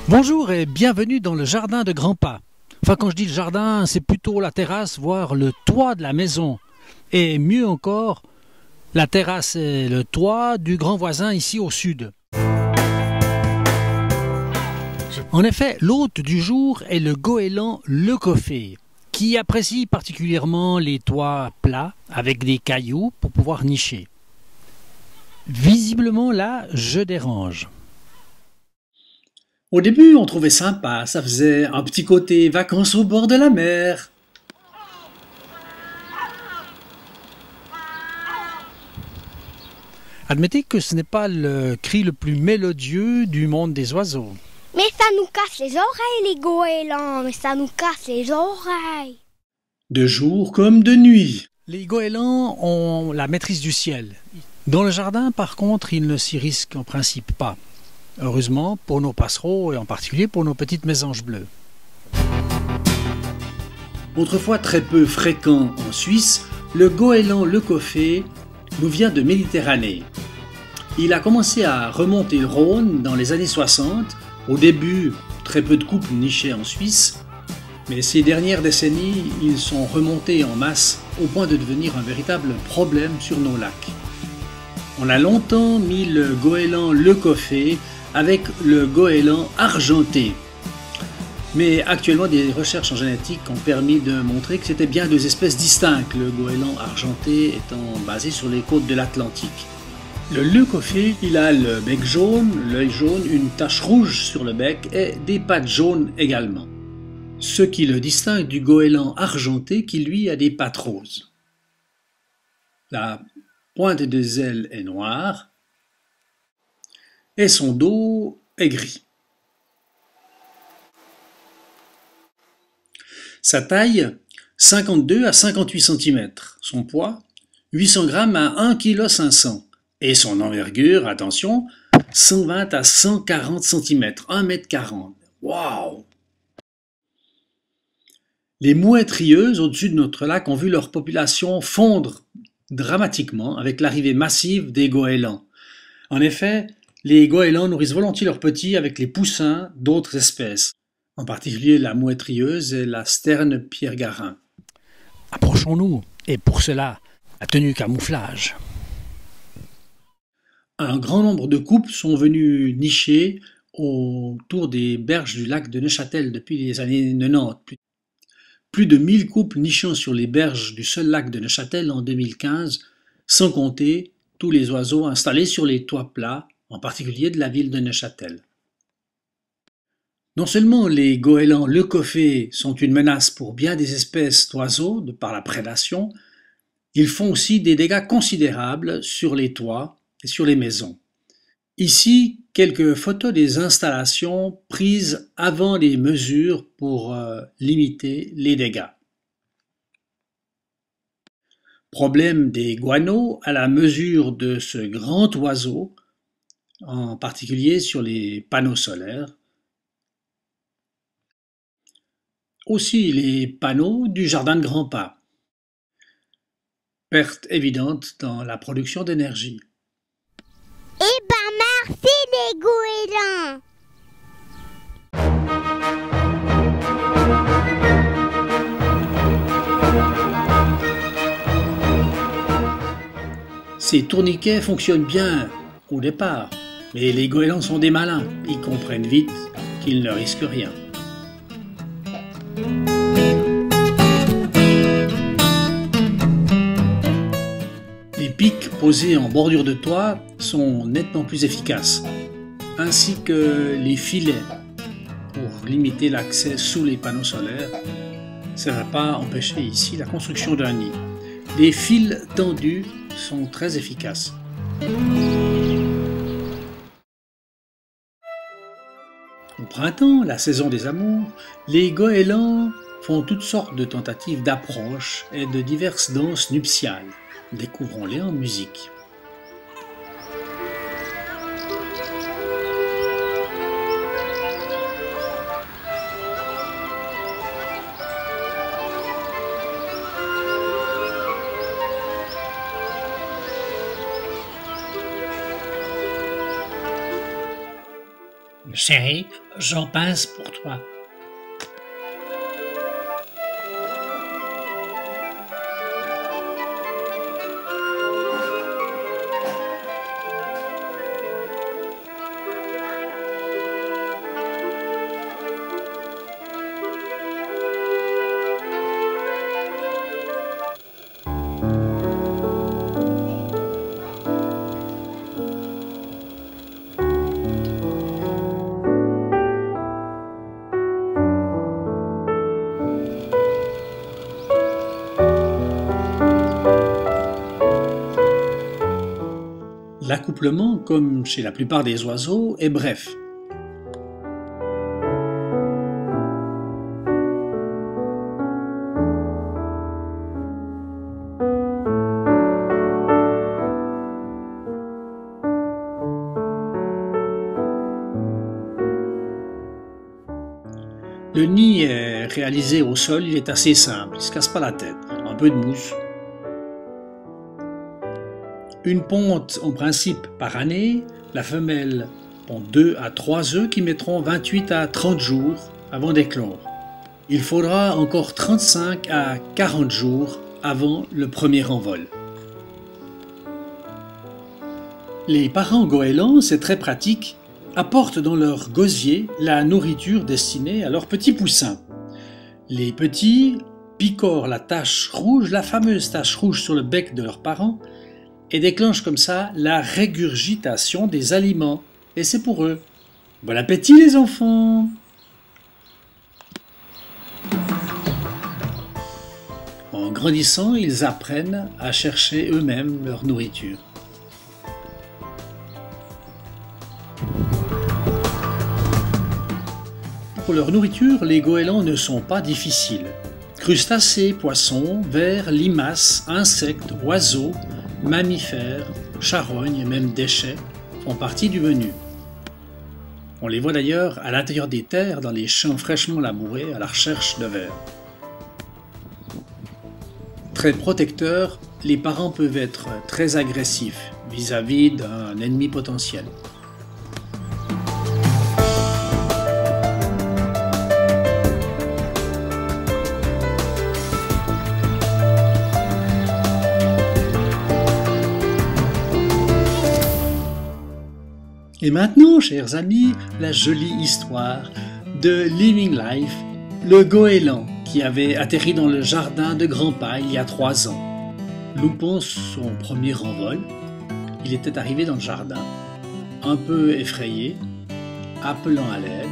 Bonjour et bienvenue dans le jardin de Grandpa. Enfin, quand je dis le jardin, c'est plutôt la terrasse, voire le toit de la maison. Et mieux encore, la terrasse et le toit du grand voisin ici au sud. En effet, l'hôte du jour est le goéland leucophée, qui apprécie particulièrement les toits plats avec des cailloux pour pouvoir nicher. Visiblement là, je dérange. Au début, on trouvait sympa, ça faisait un petit côté vacances au bord de la mer. Admettez que ce n'est pas le cri le plus mélodieux du monde des oiseaux. Mais ça nous casse les oreilles, les goélands, mais ça nous casse les oreilles. De jour comme de nuit. Les goélands ont la maîtrise du ciel. Dans le jardin, par contre, ils ne s'y risquent en principe pas. Heureusement pour nos passereaux et en particulier pour nos petites mésanges bleues. Autrefois très peu fréquent en Suisse, le goéland leucophée nous vient de Méditerranée. Il a commencé à remonter le Rhône dans les années 60. Au début, très peu de couples nichaient en Suisse, mais ces dernières décennies, ils sont remontés en masse au point de devenir un véritable problème sur nos lacs. On a longtemps mis le goéland leucophée avec le goéland argenté. Mais actuellement, des recherches en génétique ont permis de montrer que c'était bien deux espèces distinctes, le goéland argenté étant basé sur les côtes de l'Atlantique. Le leucophée, il a le bec jaune, l'œil jaune, une tache rouge sur le bec et des pattes jaunes également. Ce qui le distingue du goéland argenté qui lui a des pattes roses. La pointe des ailes est noire et son dos est gris. Sa taille, 52 à 58 cm. Son poids, 800 g à 1,5 kg. Et son envergure, attention, 120 à 140 cm, 1,40 m. Waouh! Les mouettes rieuses au-dessus de notre lac ont vu leur population fondre dramatiquement avec l'arrivée massive des goélands. En effet, les goélands nourrissent volontiers leurs petits avec les poussins d'autres espèces, en particulier la mouette rieuse et la sterne pierre-garin. Approchons-nous, et pour cela, la tenue camouflage. Un grand nombre de couples sont venus nicher autour des berges du lac de Neuchâtel depuis les années 90. Plus de 1000 couples nichant sur les berges du seul lac de Neuchâtel en 2015, sans compter tous les oiseaux installés sur les toits plats, en particulier de la ville de Neuchâtel. Non seulement les goélands leucophées sont une menace pour bien des espèces d'oiseaux de par la prédation, ils font aussi des dégâts considérables sur les toits et sur les maisons. Ici, quelques photos des installations prises avant les mesures pour limiter les dégâts. Problème des guaneaux à la mesure de ce grand oiseau, en particulier sur les panneaux solaires. Aussi les panneaux du jardin de Grandpa. Perte évidente dans la production d'énergie. Eh ben merci les goélands! Ces tourniquets fonctionnent bien au départ, mais les goélands sont des malins, ils comprennent vite qu'ils ne risquent rien. Les pics posés en bordure de toit sont nettement plus efficaces, ainsi que les filets pour limiter l'accès sous les panneaux solaires. Ça ne va pas empêcher ici la construction d'un nid. Les fils tendus sont très efficaces. Au printemps, la saison des amours, les goélands font toutes sortes de tentatives d'approche et de diverses danses nuptiales. Découvrons-les en musique. Chérie, j'en pince pour toi. L'accouplement, comme chez la plupart des oiseaux, est bref. Le nid est réalisé au sol, il est assez simple, il ne se casse pas la tête, un peu de mousse. Une ponte en principe par année, la femelle pond 2 à 3 œufs qui mettront 28 à 30 jours avant d'éclore. Il faudra encore 35 à 40 jours avant le premier envol. Les parents goélands, c'est très pratique, apportent dans leur gosier la nourriture destinée à leurs petits poussins. Les petits picorent la tache rouge, la fameuse tache rouge sur le bec de leurs parents, et déclenche comme ça la régurgitation des aliments. Et c'est pour eux. Bon appétit les enfants! En grandissant, ils apprennent à chercher eux-mêmes leur nourriture. Pour leur nourriture, les goélands ne sont pas difficiles. Crustacés, poissons, vers, limaces, insectes, oiseaux, mammifères, charognes et même déchets font partie du menu. On les voit d'ailleurs à l'intérieur des terres, dans les champs fraîchement labourés, à la recherche de vers. Très protecteurs, les parents peuvent être très agressifs vis-à-vis d'un ennemi potentiel. Et maintenant, chers amis, la jolie histoire de Living Life, le goéland qui avait atterri dans le jardin de Grandpa il y a 3 ans. Loupant son premier envol, il était arrivé dans le jardin, un peu effrayé, appelant à l'aide.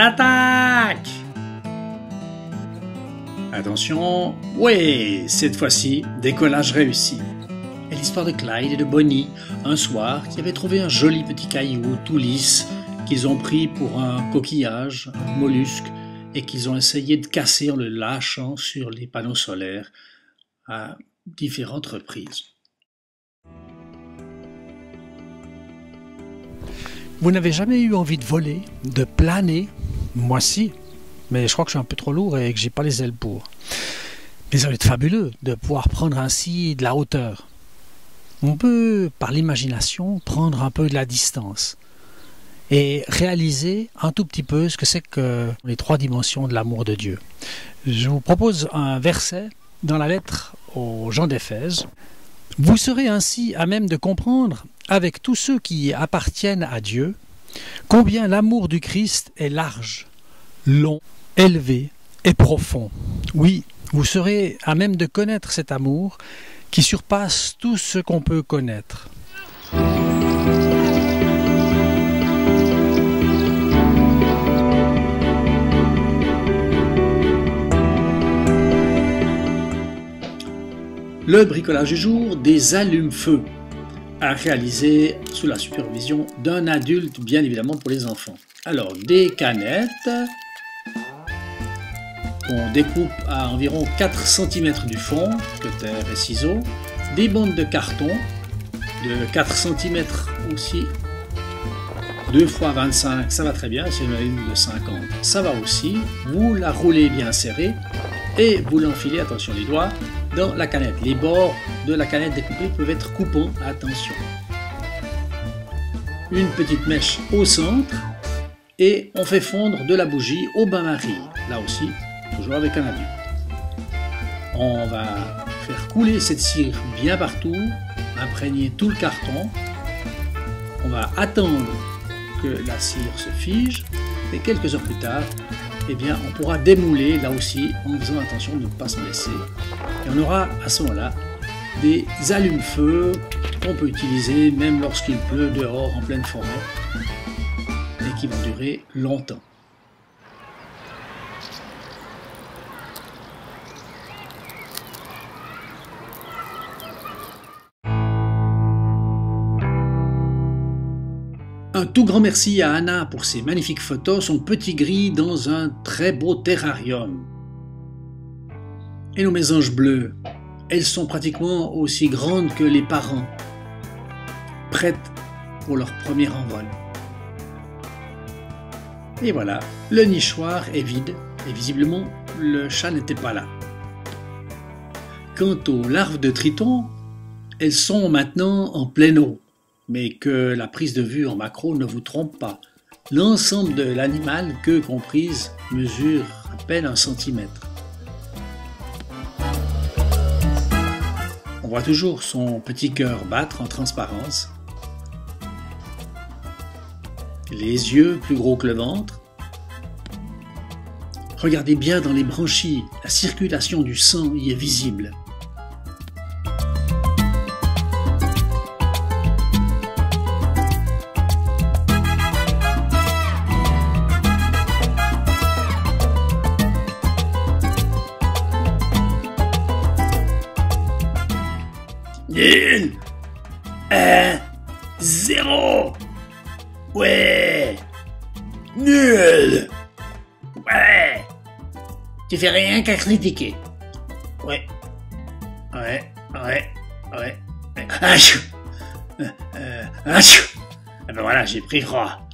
Attaque! Attention, ouais, cette fois-ci, décollage réussi. Et l'histoire de Clyde et de Bonnie, un soir, qui avaient trouvé un joli petit caillou tout lisse qu'ils ont pris pour un coquillage, un mollusque, et qu'ils ont essayé de casser en le lâchant sur les panneaux solaires à différentes reprises. Vous n'avez jamais eu envie de voler, de planer? Moi si, mais je crois que je suis un peu trop lourd et que j'ai pas les ailes pour. Mais ça va être fabuleux de pouvoir prendre ainsi de la hauteur. On peut, par l'imagination, prendre un peu de la distance et réaliser un tout petit peu ce que c'est que les 3 dimensions de l'amour de Dieu. Je vous propose un verset dans la lettre aux gens d'Éphèse. Vous serez ainsi à même de comprendre, avec tous ceux qui appartiennent à Dieu, combien l'amour du Christ est large, long, élevé et profond. Oui, vous serez à même de connaître cet amour qui surpasse tout ce qu'on peut connaître. Le bricolage du jour, des allumes-feu, à réaliser sous la supervision d'un adulte, bien évidemment pour les enfants. Alors, des canettes qu'on découpe à environ 4 cm du fond, cutter et ciseaux, des bandes de carton de 4 cm aussi, 2 x 25, ça va très bien, c'est une de 50, ça va aussi. Vous la roulez bien serrée et vous l'enfilez, attention les doigts, dans la canette. Les bords de la canette découpée peuvent être coupants, attention. Une petite mèche au centre et on fait fondre de la bougie au bain-marie, là aussi, toujours avec un adulte. On va faire couler cette cire bien partout, imprégner tout le carton. On va attendre que la cire se fige et quelques heures plus tard, eh bien, on pourra démouler là aussi en faisant attention de ne pas se blesser. Et on aura à ce moment-là des allumes-feu qu'on peut utiliser même lorsqu'il pleut dehors en pleine forêt et qui vont durer longtemps. Un tout grand merci à Anna pour ses magnifiques photos, son petit gris dans un très beau terrarium. Et nos mésanges bleus, elles sont pratiquement aussi grandes que les parents, prêtes pour leur premier envol. Et voilà, le nichoir est vide et visiblement le chat n'était pas là. Quant aux larves de tritons, elles sont maintenant en pleine eau. Mais que la prise de vue en macro ne vous trompe pas. L'ensemble de l'animal, queue comprise, mesure à peine 1 cm. On voit toujours son petit cœur battre en transparence. Les yeux plus gros que le ventre. Regardez bien dans les branchies, la circulation du sang y est visible. Nul. 1, 0. Ouais. Nul. Ouais. Tu fais rien qu'à critiquer. Ouais. Achou. Achou. Ah ben voilà, j'ai pris froid.